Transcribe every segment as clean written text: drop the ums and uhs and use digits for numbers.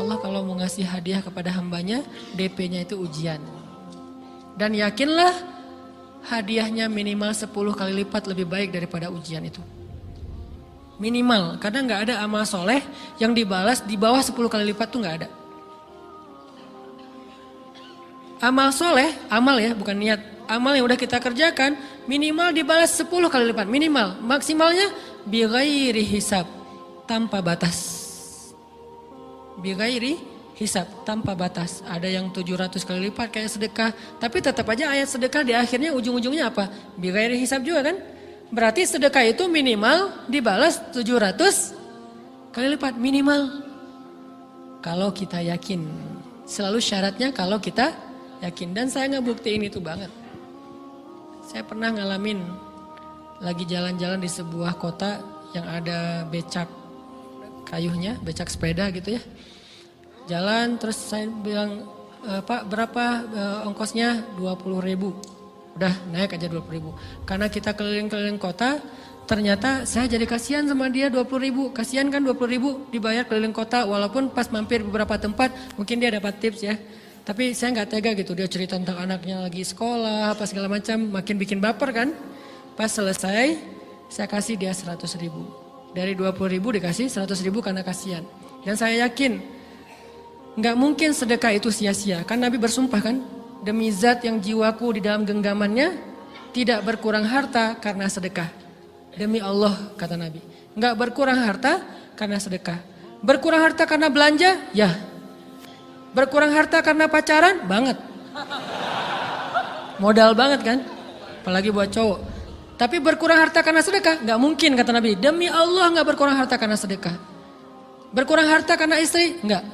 Allah kalau mau ngasih hadiah kepada hambanya, DP-nya itu ujian. Dan yakinlah hadiahnya minimal 10 kali lipat lebih baik daripada ujian itu. Minimal, karena nggak ada amal soleh yang dibalas di bawah 10 kali lipat tuh nggak ada. Amal soleh, amal ya bukan niat. Amal yang udah kita kerjakan minimal dibalas 10 kali lipat. Minimal, maksimalnya bighairi hisab, tanpa batas. Bighairi hisab, tanpa batas. Ada yang 700 kali lipat kayak sedekah. Tapi tetap aja ayat sedekah di akhirnya ujung-ujungnya apa? Bighairi hisab juga kan? Berarti sedekah itu minimal dibalas 700 kali lipat. Minimal. Kalau kita yakin. Selalu syaratnya kalau kita yakin. Dan saya ngebuktiin itu banget. Saya pernah ngalamin lagi jalan-jalan di sebuah kota yang ada becak kayuhnya, becak sepeda gitu ya. Jalan terus saya bilang, Pak berapa ongkosnya? 20.000. Udah naik aja 20.000. Karena kita keliling-keliling kota, ternyata saya jadi kasihan sama dia 20.000. Kasihan kan 20.000 dibayar keliling kota, walaupun pas mampir beberapa tempat mungkin dia dapat tips ya. Tapi saya nggak tega gitu, dia cerita tentang anaknya lagi sekolah, apa segala macam, makin bikin baper kan. Pas selesai, saya kasih dia 100.000. Dari 20.000 dikasih 100.000 karena kasihan. Dan saya yakin, nggak mungkin sedekah itu sia-sia. Kan Nabi bersumpah kan, demi zat yang jiwaku di dalam genggamannya, tidak berkurang harta karena sedekah. Demi Allah, kata Nabi. Nggak berkurang harta karena sedekah. Berkurang harta karena belanja? Ya. Berkurang harta karena pacaran? Banget. Modal banget kan? Apalagi buat cowok. Tapi berkurang harta karena sedekah? Gak mungkin kata Nabi. Demi Allah gak berkurang harta karena sedekah. Berkurang harta karena istri? Enggak.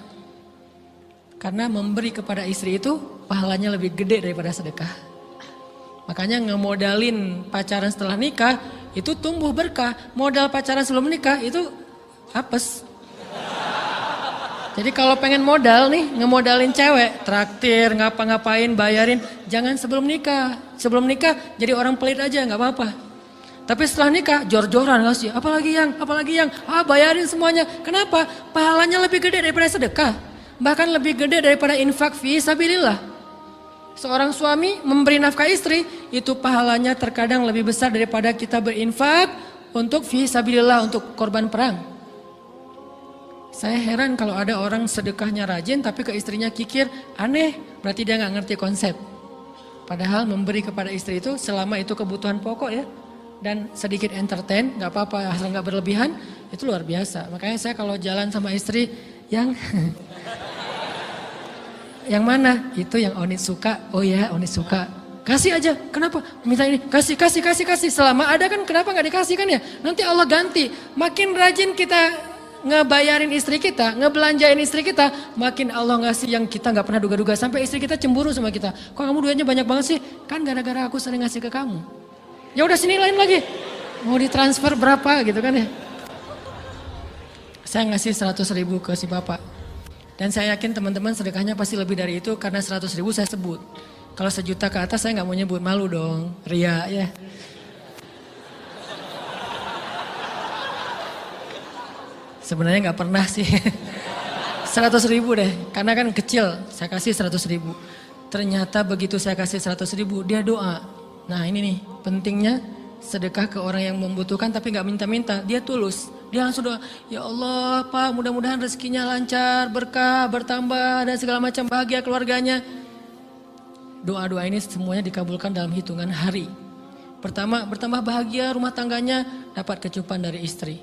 Karena memberi kepada istri itu pahalanya lebih gede daripada sedekah. Makanya ngemodalin pacaran setelah nikah itu tumbuh berkah. Modal pacaran sebelum nikah itu apes. Jadi kalau pengen modal nih, ngemodalin cewek, traktir, ngapa-ngapain, bayarin, jangan sebelum nikah. Sebelum nikah jadi orang pelit aja, nggak apa-apa. Tapi setelah nikah, jor-joran ngasih, apalagi yang, bayarin semuanya. Kenapa? Pahalanya lebih gede daripada sedekah. Bahkan lebih gede daripada infak fi sabilillah. Seorang suami memberi nafkah istri, itu pahalanya terkadang lebih besar daripada kita berinfak untuk fi sabilillah, untuk korban perang. Saya heran kalau ada orang sedekahnya rajin tapi ke istrinya kikir, aneh, berarti dia nggak ngerti konsep. Padahal memberi kepada istri itu selama itu kebutuhan pokok ya, dan sedikit entertain, nggak apa-apa asal nggak berlebihan, itu luar biasa. Makanya saya kalau jalan sama istri yang yang mana? Itu yang Onit suka. Oh ya, Onit suka. Kasih aja. Kenapa? Minta ini. Kasih. Selama ada kan kenapa nggak dikasih kan ya? Nanti Allah ganti. Makin rajin kita ngebayarin istri kita, ngebelanjain istri kita, makin Allah ngasih yang kita nggak pernah duga-duga. Sampai istri kita cemburu sama kita. Kok kamu duitnya banyak banget sih? Kan gara-gara aku sering ngasih ke kamu. Ya udah sini lain lagi. Mau ditransfer berapa gitu kan ya? Saya ngasih 100.000 ke si bapak. Dan saya yakin teman-teman sedekahnya pasti lebih dari itu karena 100.000 saya sebut. Kalau 1 juta ke atas saya nggak mau nyebut, malu dong, ria ya. Sebenarnya nggak pernah sih. 100.000 deh, karena kan kecil, saya kasih 100.000. Ternyata begitu saya kasih 100.000, dia doa. Nah ini nih, pentingnya sedekah ke orang yang membutuhkan tapi nggak minta-minta, dia tulus. Dia langsung doa, ya Allah Pak mudah-mudahan rezekinya lancar, berkah, bertambah dan segala macam, bahagia keluarganya. Doa-doa ini semuanya dikabulkan dalam hitungan hari. Pertama, bertambah bahagia rumah tangganya, dapat kecupan dari istri.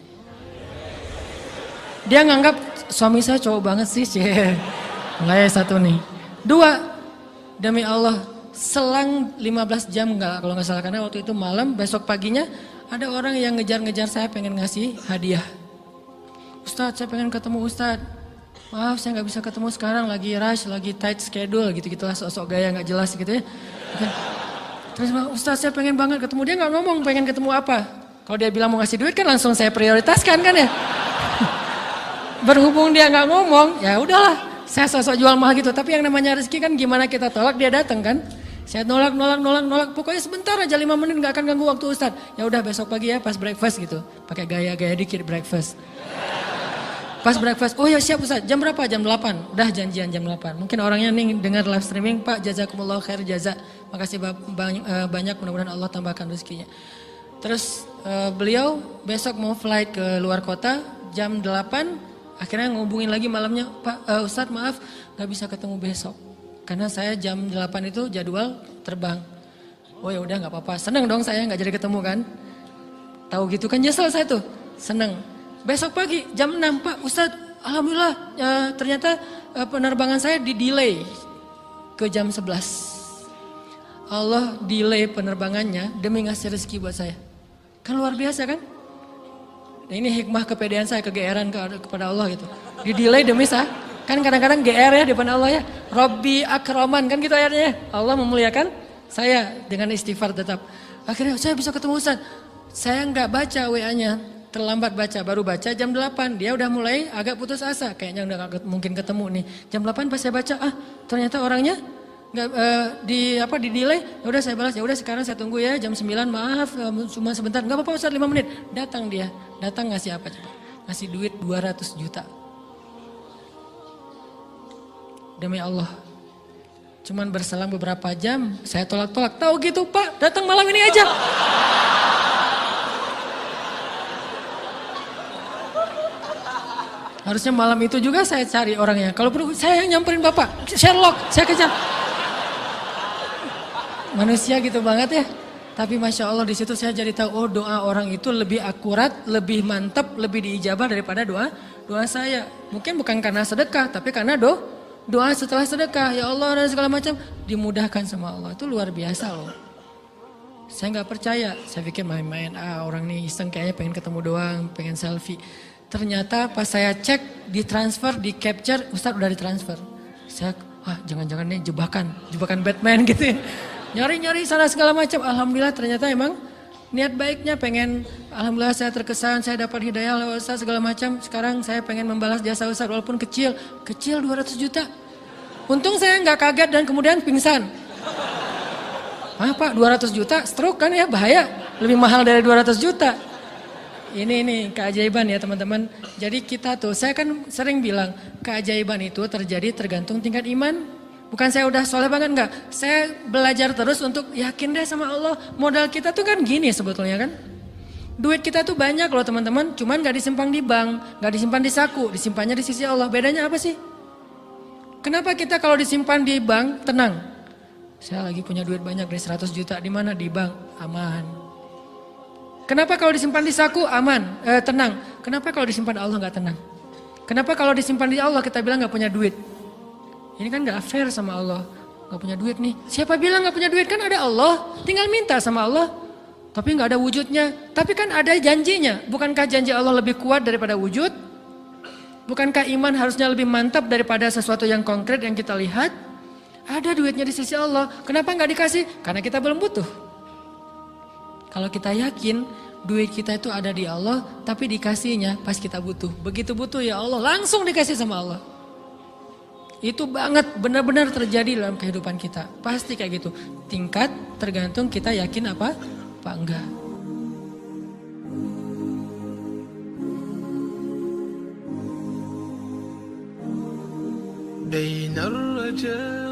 Dia nganggap suami saya cowok banget sih, mulai 1 nih. 2, demi Allah, selang 15 jam kalau nggak salah, karena waktu itu malam, besok paginya ada orang yang ngejar-ngejar saya pengen ngasih hadiah. Ustadz, saya pengen ketemu Ustadz. Maaf, saya nggak bisa ketemu sekarang, lagi rush, lagi tight schedule, gitu-gitulah, sok-sok gaya nggak jelas gitu ya. Terus Ustadz, saya pengen banget ketemu. Dia nggak ngomong pengen ketemu apa. Kalau dia bilang mau ngasih duit kan langsung saya prioritaskan kan ya. Berhubung dia nggak ngomong, ya udahlah, saya sosok jual mahal gitu. Tapi yang namanya rezeki kan gimana kita tolak, dia datang kan. Saya nolak. Pokoknya sebentar aja 5 menit nggak akan ganggu waktu Ustadz. Ya udah besok pagi ya pas breakfast gitu, pakai gaya-gaya dikit breakfast. Pas breakfast, oh ya siap Ustaz, jam berapa? Jam 8. Udah janjian jam 8. Mungkin orangnya nih dengar live streaming, Pak jazakumullah khair jaza. Makasih banyak, mudah-mudahan Allah tambahkan rezekinya. Terus beliau besok mau flight ke luar kota jam 8. Akhirnya ngubungin lagi malamnya, Pak Ustadz maaf gak bisa ketemu besok. Karena saya jam 8 itu jadwal terbang. Oh ya udah gak apa-apa, seneng dong saya gak jadi ketemu kan. Tahu gitu kan nyesel saya tuh, seneng. Besok pagi jam 6, Pak Ustadz alhamdulillah ternyata penerbangan saya di delay ke jam 11. Allah delay penerbangannya demi ngasih rezeki buat saya. Kan luar biasa kan? Nah, ini hikmah kepedean saya, kegeeran kepada Allah gitu. Di delay demi saya. Kan kadang-kadang GR ya di depan Allah ya. Robbi akraman kan gitu ayatnya. Allah memuliakan saya dengan istighfar tetap. Akhirnya saya bisa ketemu Ustaz. Saya nggak baca WA-nya. Terlambat baca, baru baca jam 8. Dia udah mulai agak putus asa. Kayaknya udah gak mungkin ketemu nih. Jam 8 pas saya baca, ternyata orangnya nggak di delay. Ya udah saya balas, ya udah sekarang saya tunggu ya jam 9, maaf cuma sebentar. Nggak apa-apa Ustaz 5 menit. Datang dia. Datang ngasih apa coba? Ngasih duit 200 juta. Demi Allah. Cuman berselang beberapa jam, saya tolak-tolak. Tahu gitu Pak, datang malam ini aja. Harusnya malam itu juga saya cari orangnya. Kalau perlu saya yang nyamperin Bapak. Sherlock, saya kejar. Manusia gitu banget ya. Tapi Masya Allah di situ saya jadi tahu, oh doa orang itu lebih akurat, lebih mantap, lebih diijabah daripada doa saya. Mungkin bukan karena sedekah, tapi karena doa setelah sedekah. Ya Allah dan segala macam dimudahkan sama Allah. Itu luar biasa loh. Saya nggak percaya, saya pikir main-main. Orang nih iseng kayaknya pengen ketemu doang, pengen selfie. Ternyata pas saya cek, ditransfer, di capture, Ustadz udah ditransfer. Saya, jangan-jangan nih jebakan Batman gitu ya. Nyari-nyari sana segala macam. Alhamdulillah ternyata emang niat baiknya pengen, alhamdulillah saya terkesan, saya dapat hidayah lewat Ustadz segala macam. Sekarang saya pengen membalas jasa Ustadz walaupun kecil 200 juta. Untung saya nggak kaget dan kemudian pingsan. Pak 200 juta stroke kan ya, bahaya. Lebih mahal dari 200 juta. Ini keajaiban ya teman-teman. Jadi kita tuh, saya kan sering bilang keajaiban itu terjadi tergantung tingkat iman. Bukan saya udah soleh banget enggak. Saya belajar terus untuk yakin deh sama Allah. Modal kita tuh kan gini sebetulnya kan. Duit kita tuh banyak loh teman-teman. Cuman gak disimpan di bank, gak disimpan di saku. Disimpannya di sisi Allah. Bedanya apa sih? Kenapa kita kalau disimpan di bank tenang? Saya lagi punya duit banyak dari 100 juta. Di mana? Di bank. Aman. Kenapa kalau disimpan di saku aman, tenang? Kenapa kalau disimpan di Allah nggak tenang? Kenapa kalau disimpan di Allah kita bilang nggak punya duit? Ini kan nggak fair sama Allah, nggak punya duit nih. Siapa bilang nggak punya duit? Kan ada Allah, tinggal minta sama Allah. Tapi nggak ada wujudnya. Tapi kan ada janjinya. Bukankah janji Allah lebih kuat daripada wujud? Bukankah iman harusnya lebih mantap daripada sesuatu yang konkret yang kita lihat? Ada duitnya di sisi Allah. Kenapa nggak dikasih? Karena kita belum butuh. Kalau kita yakin duit kita itu ada di Allah, tapi dikasihnya pas kita butuh. Begitu butuh ya Allah langsung dikasih sama Allah. Itu banget benar-benar terjadi dalam kehidupan kita. Pasti kayak gitu. Tingkat tergantung kita yakin apa enggak. بين الرجاء